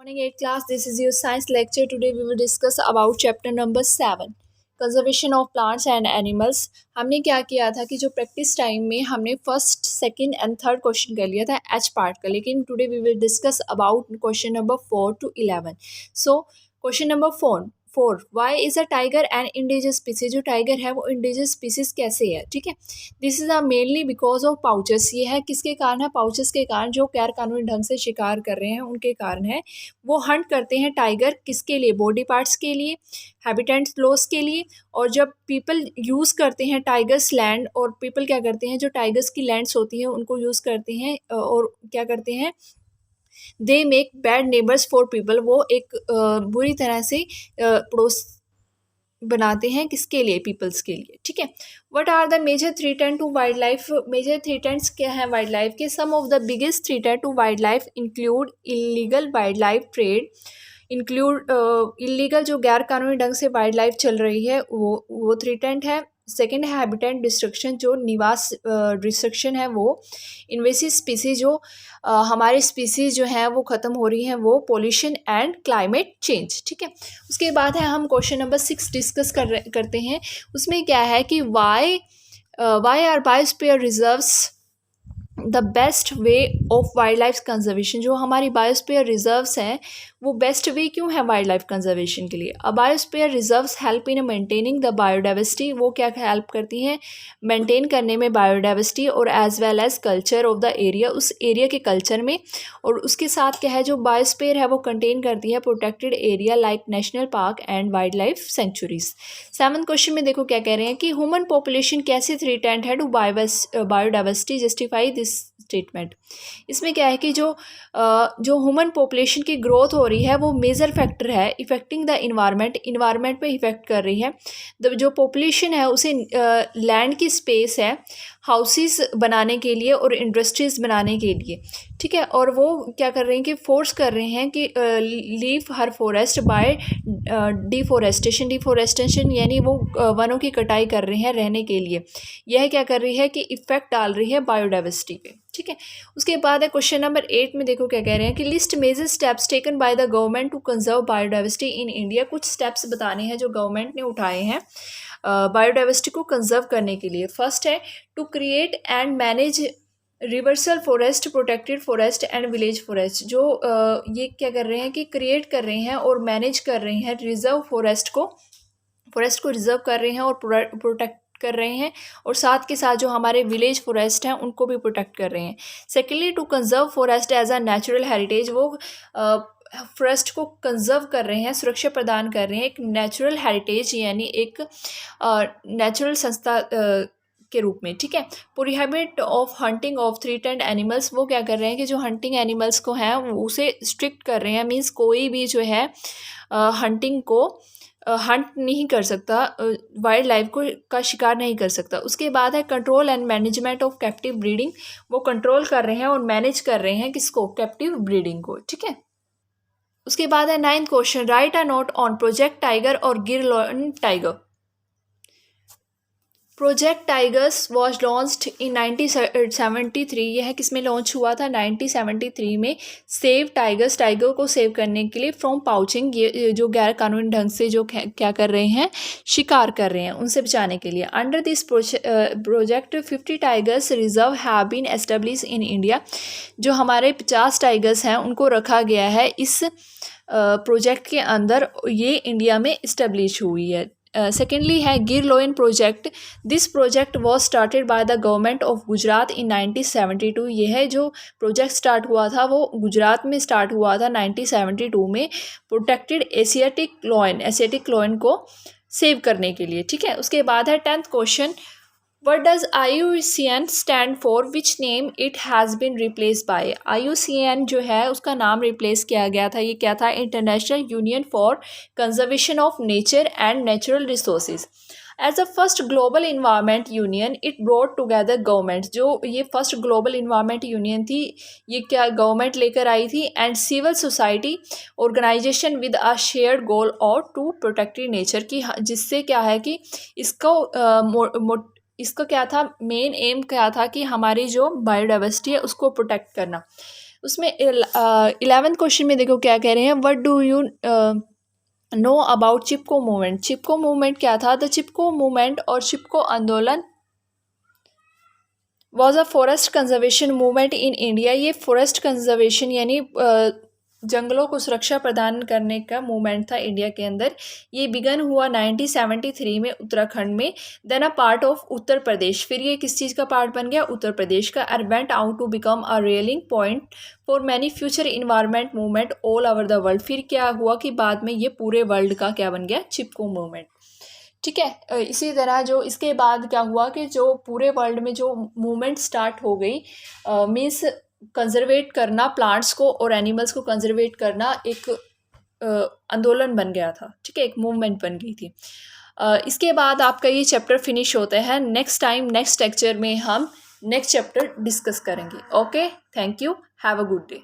Morning 8th class, this is your science lecture. Today we will discuss about chapter number 7 conservation of plants and animals. हमने क्या किया था कि जो practice time में हमने first second and third question कर लिया था एच पार्ट का, लेकिन today we will discuss about question number 4 to 11. So question number 4 why is a tiger and endanger species. जो टाइगर है वो इंडेंजर स्पीसीज कैसे है, ठीक है. This is a mainly because of poachers. ये है किसके कारण है? पाउचेस के कारण. जो गैर कानूनी ढंग से शिकार कर रहे हैं उनके कारण है. वो हंट करते हैं टाइगर किसके लिए? बॉडी पार्ट्स के लिए, हैबिटेट लॉस के लिए. और जब पीपल यूज़ करते हैं टाइगर्स लैंड, और पीपल क्या करते हैं, जो टाइगर्स की लैंड्स होती हैं उनको यूज़ करते हैं और क्या करते हैं, they make bad neighbours for people. वो एक बुरी तरह से पड़ोस बनाते हैं किसके लिए? पीपल्स के लिए, ठीक है. What are the major threat to wildlife? Major threats क्या है वाइल्ड लाइफ के? Some of the biggest threat to wildlife include illegal wildlife trade. Include illegal जो गैर कानूनी ढंग से वाइल्ड लाइफ चल रही है वो थ्रेटेंड है. सेकेंड है हैबिटेट डिस्ट्रक्शन, जो निवास डिस्ट्रक्शन है वो. इन्वेसिव स्पीसीज, जो हमारी स्पीसीज जो हैं वो ख़त्म हो रही हैं वो. पोल्यूशन एंड क्लाइमेट चेंज, ठीक है. उसके बाद है हम क्वेश्चन नंबर 6 डिस्कस करते हैं. उसमें क्या है कि why are biosphere reserves the best way of wild life conservation. जो हमारी बायोस्फीयर रिजर्व्स हैं वो बेस्ट वे क्यों है वाइल्ड लाइफ कंजर्वेशन के लिए? Biosphere reserves help in maintaining the biodiversity. वो क्या हेल्प करती हैं? मेंटेन करने में बायोडाइवर्सिटी, और as well as culture of the area, उस एरिया के कल्चर में. और उसके साथ क्या है, जो बायोस्फीयर है वो कंटेन करती है protected area like national park and wild life sanctuaries. 7th question में देखो क्या कह रहे हैं कि ह्यूमन पॉपुलेशन कैसे थ्रेटेंड है to biodiversity, justify this statement. इसमें क्या है कि जो ह्यूमन पॉपुलेशन की ग्रोथ हो रही है वो मेजर फैक्टर है इफेक्टिंग द इन्वायरमेंट पे इफेक्ट कर रही है. जो पॉपुलेशन है उसे लैंड की स्पेस है हाउसेस बनाने के लिए और इंडस्ट्रीज बनाने के लिए, ठीक है. और वो क्या कर रहे हैं कि फोर्स कर रहे हैं कि leave her forest by deforestation यानी वो वनों की कटाई कर रहे हैं रहने के लिए. यह क्या कर रही है कि इफेक्ट डाल रही है बायोडाइवर्सिटी पे, ठीक है. उसके बाद है क्वेश्चन नंबर 8 में देखो क्या कह रहे हैं कि list major steps taken by the government to conserve biodiversity in India. कुछ स्टेप्स बताने हैं जो गवर्नमेंट ने उठाए हैं बायोडाइवर्सिटी को कंजर्व करने के लिए. फर्स्ट है to create and manage reserved forest, protected forest and village forest. जो ये क्या कर रहे हैं कि क्रिएट कर रहे हैं और मैनेज कर रहे हैं रिजर्व फॉरेस्ट को रिजर्व कर रहे हैं और प्रोटेक्ट कर रहे हैं, और साथ के साथ जो हमारे विलेज फॉरेस्ट हैं उनको भी प्रोटेक्ट कर रहे हैं. Secondly to conserve forest as a natural heritage. वो फॉरेस्ट को कंजर्व कर रहे हैं, सुरक्षा प्रदान कर रहे हैं एक नेचुरल हेरिटेज यानी एक नेचुरल संस्था के रूप में, ठीक है. Prohibit of hunting of threatened animals. वो क्या कर रहे हैं कि जो हंटिंग एनिमल्स को हैं उसे स्ट्रिक्ट कर रहे हैं. मीन्स कोई भी जो है हंटिंग को हंट नहीं कर सकता, वाइल्ड लाइफ को का शिकार नहीं कर सकता. उसके बाद है control and management of captive breeding. वो कंट्रोल कर रहे हैं और मैनेज कर रहे हैं किसको? कैप्टिव ब्रीडिंग को, ठीक है. उसके बाद है 9th question, right a note on project tiger और गिर lion tiger. Project tigers was launched in 1973. यह किसमें लॉन्च हुआ था? 1973 में. सेव टाइगर्स, टाइगर को सेव करने के लिए फ्रॉम पाउचिंग. ये जो गैर कानूनी ढंग से जो क्या कर रहे हैं, शिकार कर रहे हैं, उनसे बचाने के लिए. Under this project 50 tigers reserve have been establish in India. जो हमारे 50 टाइगर्स हैं उनको रखा गया है इस प्रोजेक्ट के अंदर, ये इंडिया में इस्टेब्लिश हुई है. सेकेंडली है Gir lion project. This project was started by the government of Gujarat in 1972. यह जो प्रोजेक्ट स्टार्ट हुआ था वो गुजरात में स्टार्ट हुआ था 1972 में, प्रोटेक्टेड एशियाटिक लॉयन को सेव करने के लिए, ठीक है. उसके बाद है 10th question, What does IUCN stand for? Which name it has been replaced by? IUCN जो है उसका नाम रिप्लेस किया गया था. ये क्या था? International union for conservation of nature and natural resources. As a first global environment union it brought together government. जो ये फर्स्ट ग्लोबल इन्वायरमेंट यूनियन थी, ये क्या गवर्नमेंट लेकर आई थी, and civil society organisation with a shared goal और to protected nature की, जिससे क्या है कि इसका क्या था, मेन एम क्या था कि हमारी जो बायोडाइवर्सिटी है उसको प्रोटेक्ट करना. उसमें 11th क्वेश्चन में देखो क्या कह रहे हैं, what do you know about Chipko movement. Chipko movement क्या था? द चिपको मूवमेंट और चिपको आंदोलन was a forest conservation movement in India. ये फॉरेस्ट कंजर्वेशन यानी जंगलों को सुरक्षा प्रदान करने का मूवमेंट था इंडिया के अंदर। ये बिगन हुआ 1973 में उत्तराखंड में, then a part of Uttar Pradesh. फिर ये किस चीज़ का पार्ट बन गया? उत्तर प्रदेश का। And went out to become a rallying point for many future environment movement all over the world. फिर क्या हुआ कि बाद में ये पूरे वर्ल्ड का क्या बन गया? चिपको मूवमेंट। ठीक है। इसी तरह जो इसके बाद क्या हुआ कि जो पूरे वर्ल्ड में जो मूवमेंट स्टार्ट हो गई, मीन्स कंजर्वेट करना प्लांट्स को और एनिमल्स को कंजर्वेट करना एक आंदोलन बन गया था। ठीक है, एक मूवमेंट बन गई थी। इसके बाद आपका ये चैप्टर फिनिश होता है। नेक्स्ट टाइम नेक्स्ट लेक्चर में हम नेक्स्ट चैप्टर डिस्कस करेंगे। Okay, thank you, have a good day.